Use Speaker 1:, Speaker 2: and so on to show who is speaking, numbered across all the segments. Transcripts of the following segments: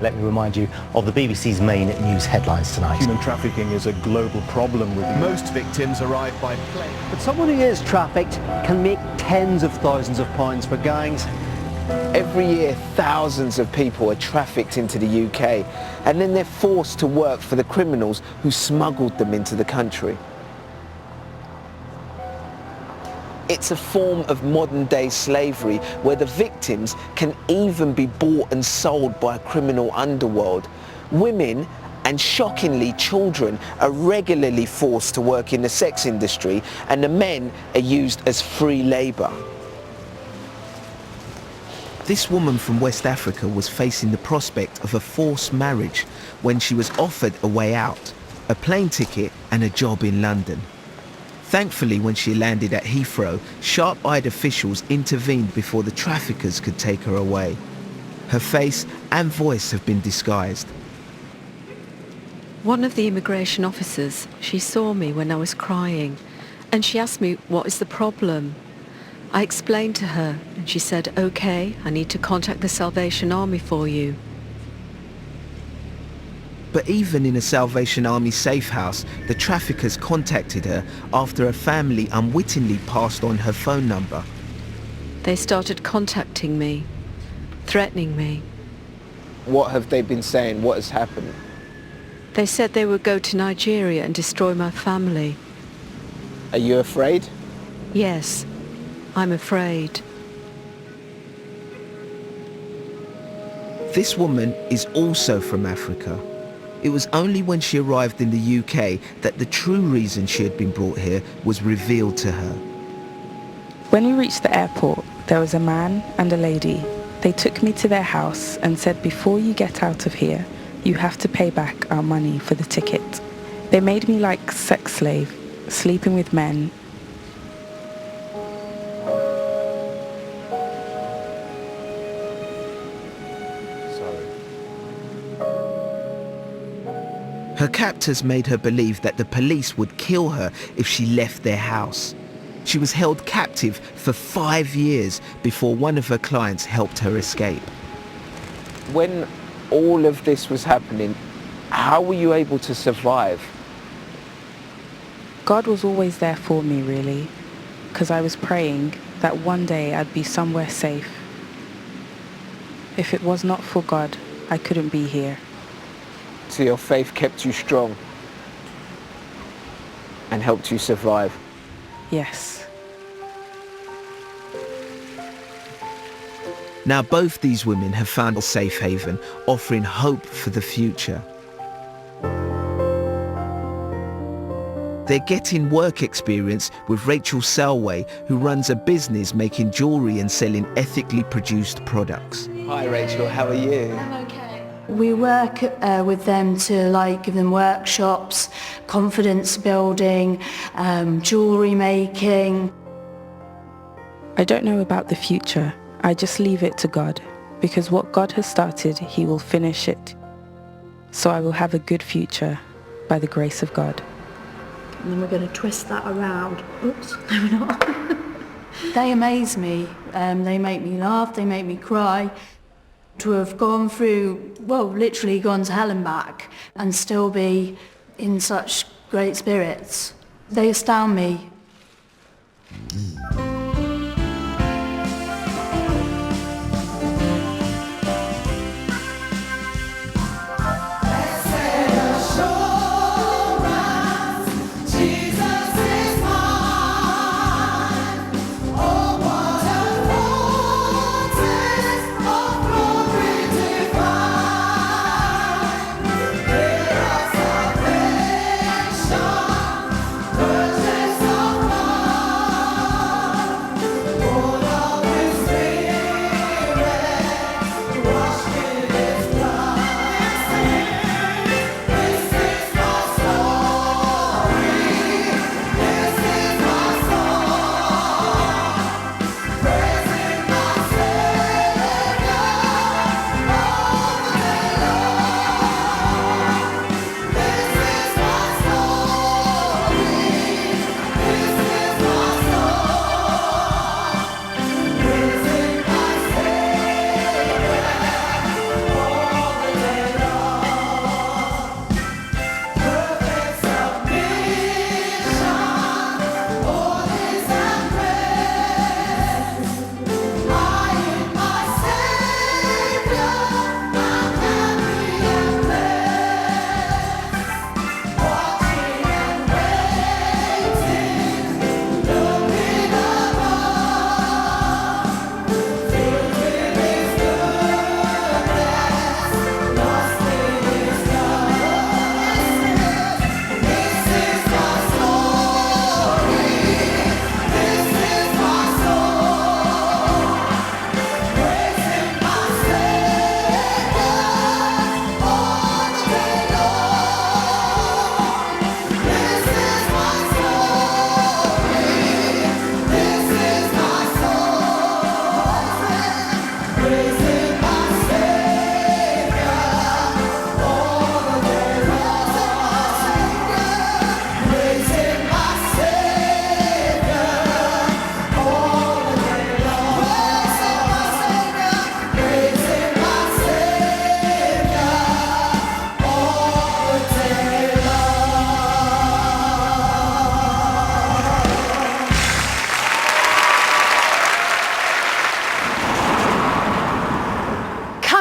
Speaker 1: Let me remind you of the BBC's main news headlines tonight.
Speaker 2: Human trafficking is a global problem with most victims arrive by plane.
Speaker 3: But someone who is trafficked can make tens of thousands of pounds for gangs.
Speaker 4: Every year, thousands of people are trafficked into the UK, and then they're forced to work for the criminals who smuggled them into the country. It's a form of modern-day slavery where the victims can even be bought and sold by a criminal underworld. Women, and shockingly children, are regularly forced to work in the sex industry, and the men are used as free labour. This woman from West Africa was facing the prospect of a forced marriage when she was offered a way out, a plane ticket and a job in London. Thankfully, when she landed at Heathrow, sharp-eyed officials intervened before the traffickers could take her away. Her face and voice have been disguised.
Speaker 5: One of the immigration officers, she saw me when I was crying, and she asked me, what is the problem? I explained to her, and she said, okay, I need to contact the Salvation Army for you.
Speaker 4: But even in a Salvation Army safe house, the traffickers contacted her after her family unwittingly passed on her phone number.
Speaker 5: They started contacting me, threatening me.
Speaker 4: What have they been saying? What has happened?
Speaker 5: They said they would go to Nigeria and destroy my family.
Speaker 4: Are you afraid?
Speaker 5: Yes, I'm afraid.
Speaker 4: This woman is also from Africa. It was only when she arrived in the UK that the true reason she had been brought here was revealed to her.
Speaker 6: When we reached the airport, there was a man and a lady. They took me to their house and said, before you get out of here, you have to pay back our money for the ticket. They made me like a sex slave, sleeping with men. Her captors made her believe that the police would kill her if she left their house. She was held captive for 5 years before one of her clients helped her escape. When all of this was happening, how were you able to survive? God was always there for me, really, because I was praying that one day I'd be somewhere safe. If it was not for God, I couldn't be here. So your faith kept you strong and helped you survive? Yes. Now both these women have found a safe haven, offering hope for the future. They're getting work experience with Rachel Selway, who runs a business making jewellery and selling ethically produced products. Hi Rachel, how are you?
Speaker 7: I'm okay. We work with them to give them workshops, confidence building, jewellery making. I don't know about the future. I just leave it to God, because what God has started, He will finish it. So I will have a good future by the grace of God. And then we're going to twist that around. Oops, no we're not. They amaze me. They make me laugh, they make me cry. To have gone through, well, literally gone to hell and back and still be in such great spirits, they astound me.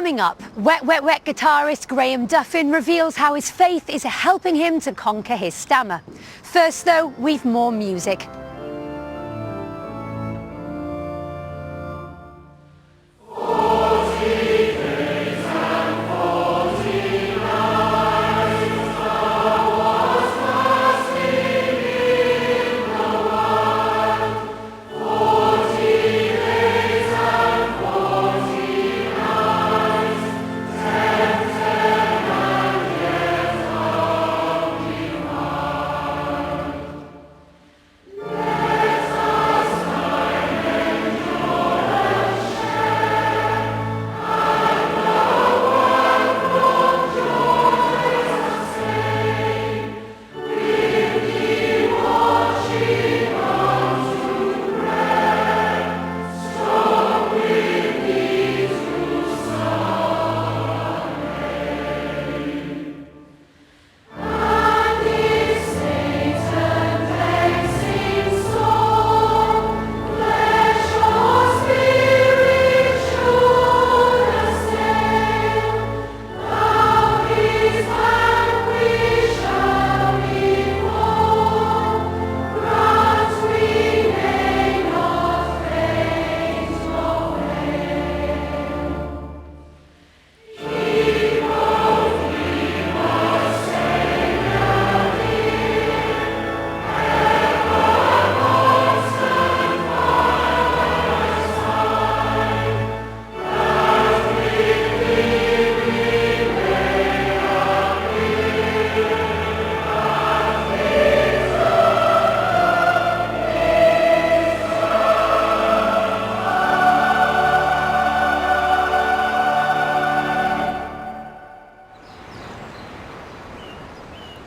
Speaker 8: Coming up, Wet Wet Wet guitarist Graham Duffin reveals how his faith is helping him to conquer his stammer. First though, we've more music.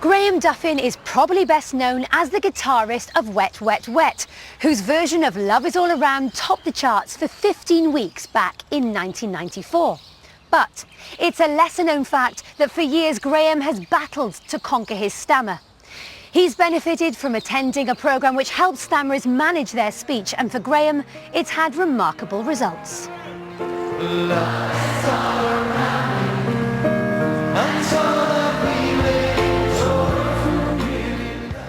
Speaker 8: Graham Duffin is probably best known as the guitarist of Wet Wet Wet, whose version of Love Is All Around topped the charts for 15 weeks back in 1994. But it's a lesser-known fact that for years Graham has battled to conquer his stammer. He's benefited from attending a programme which helps stammerers manage their speech, and for Graham, it's had remarkable results.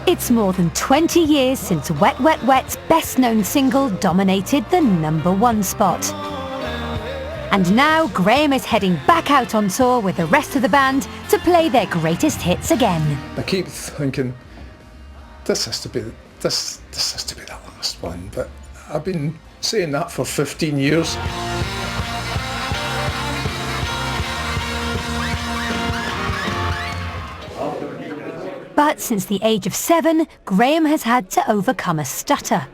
Speaker 8: It's more than 20 years since Wet Wet Wet's best-known single dominated the #1 spot. And now Graham is heading back out on tour with the rest of the band to play their greatest hits again.
Speaker 9: I keep thinking, this has to be the last one, but I've been saying that for 15 years.
Speaker 8: But since the age of 7, Graham has had to overcome a stutter.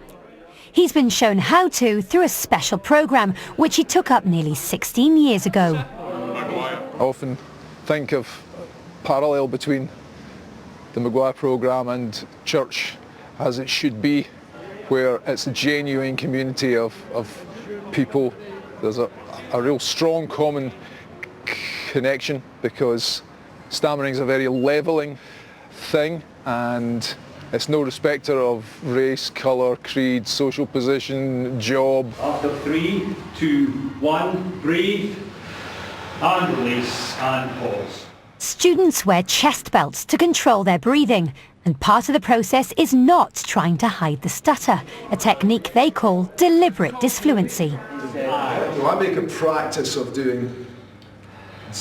Speaker 8: He's been shown how to through a special programme which he took up nearly 16 years ago.
Speaker 9: I often think of parallel between the Maguire programme and church as it should be, where it's a genuine community of people. There's a real strong common connection because stammering is a very levelling thing, and it's no respecter of race, colour, creed, social position, job.
Speaker 10: After 3, 2, 1, breathe and release and pause.
Speaker 8: Students wear chest belts to control their breathing, and part of the process is not trying to hide the stutter, a technique they call deliberate disfluency.
Speaker 9: I make a practice of doing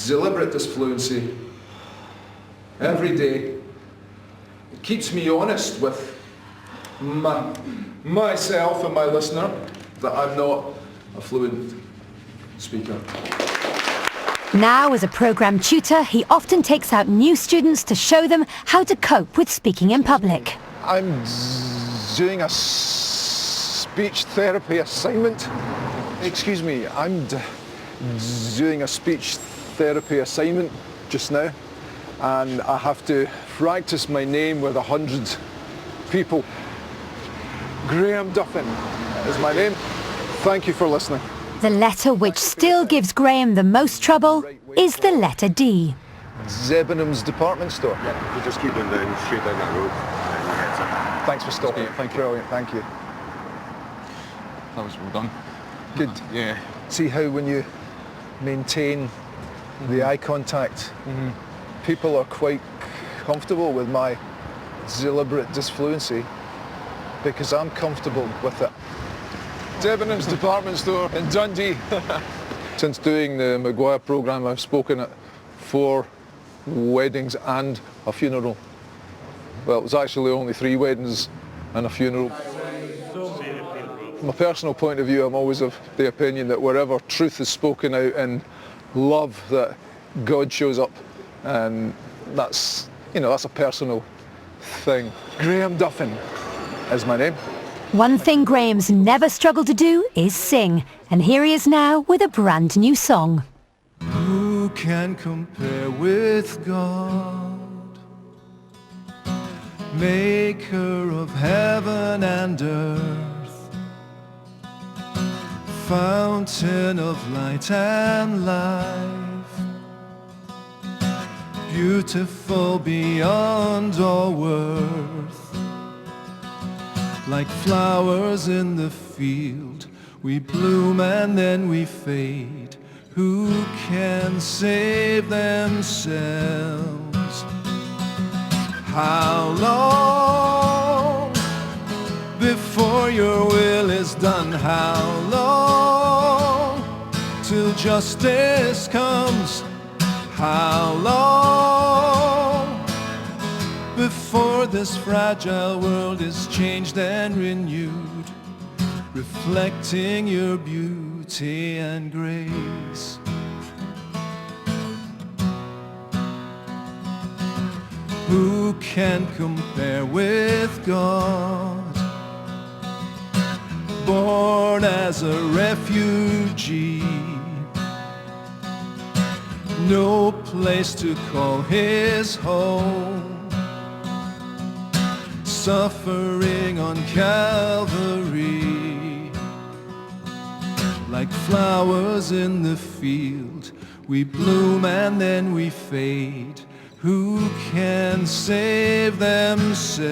Speaker 9: deliberate disfluency every day. It keeps me honest with myself and my listener that I'm not a fluent speaker.
Speaker 8: Now, as a programme tutor, he often takes out new students to show them how to cope with speaking in public.
Speaker 9: I'm doing a speech therapy assignment. Excuse me, I'm doing a speech therapy assignment just now, and I have to practice my name with 100 people. Graham Duffin is my name. Thank you for listening.
Speaker 8: The letter which still gives Graham the most trouble is the letter D.
Speaker 9: Zebenham's department store.
Speaker 11: Yeah, you just keep them down, straight down that road. And you get it.
Speaker 9: Thanks for stopping. Thank you. Brilliant, thank you.
Speaker 12: That was well done.
Speaker 9: Good.
Speaker 12: Yeah.
Speaker 9: See how when you maintain the eye contact. People are quite comfortable with my deliberate disfluency because I'm comfortable with it. Debenhams department store in Dundee. Since doing the Maguire programme, I've spoken at 4 weddings and a funeral. Well, it was actually only 3 weddings and a funeral. From a personal point of view, I'm always of the opinion that wherever truth is spoken out in love, that God shows up, and that's, that's a personal thing. Graham Duffin is my name.
Speaker 8: One thing Graham's never struggled to do is sing, and here he is now with a brand new song.
Speaker 12: Who can compare with God, maker of heaven and earth, fountain of light and life, beautiful beyond all worth. Like flowers in the field, we bloom and then we fade. Who can save themselves? How long before your will is done? How long till justice comes? How long before this fragile world is changed and renewed, reflecting your beauty and grace? Who can compare with God, born as a refugee, no place to call his home, suffering on Calvary. Like flowers in the field, we bloom and then we fade. Who can save themselves?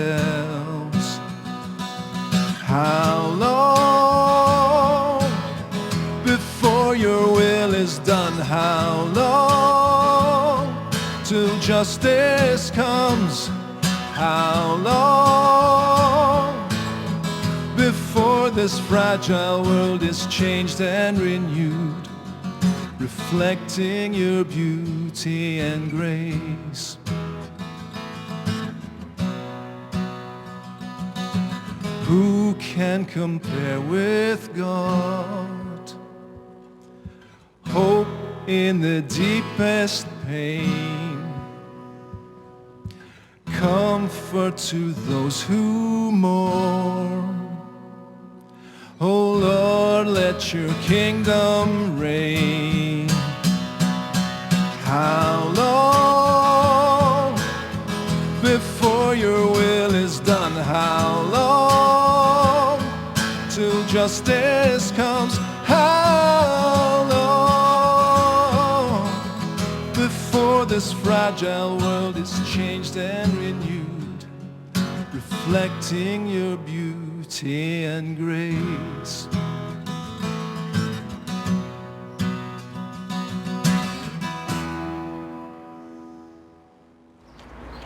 Speaker 12: How long before your will is done? How long till justice comes? How long before this fragile world is changed and renewed, reflecting your beauty and grace? Who can compare with God? Hope in the deepest pain, comfort to those who mourn. Oh Lord, let your kingdom reign. How long before your will is done? How long till justice comes? How long before this fragile world is changed and renewed, reflecting your beauty and grace?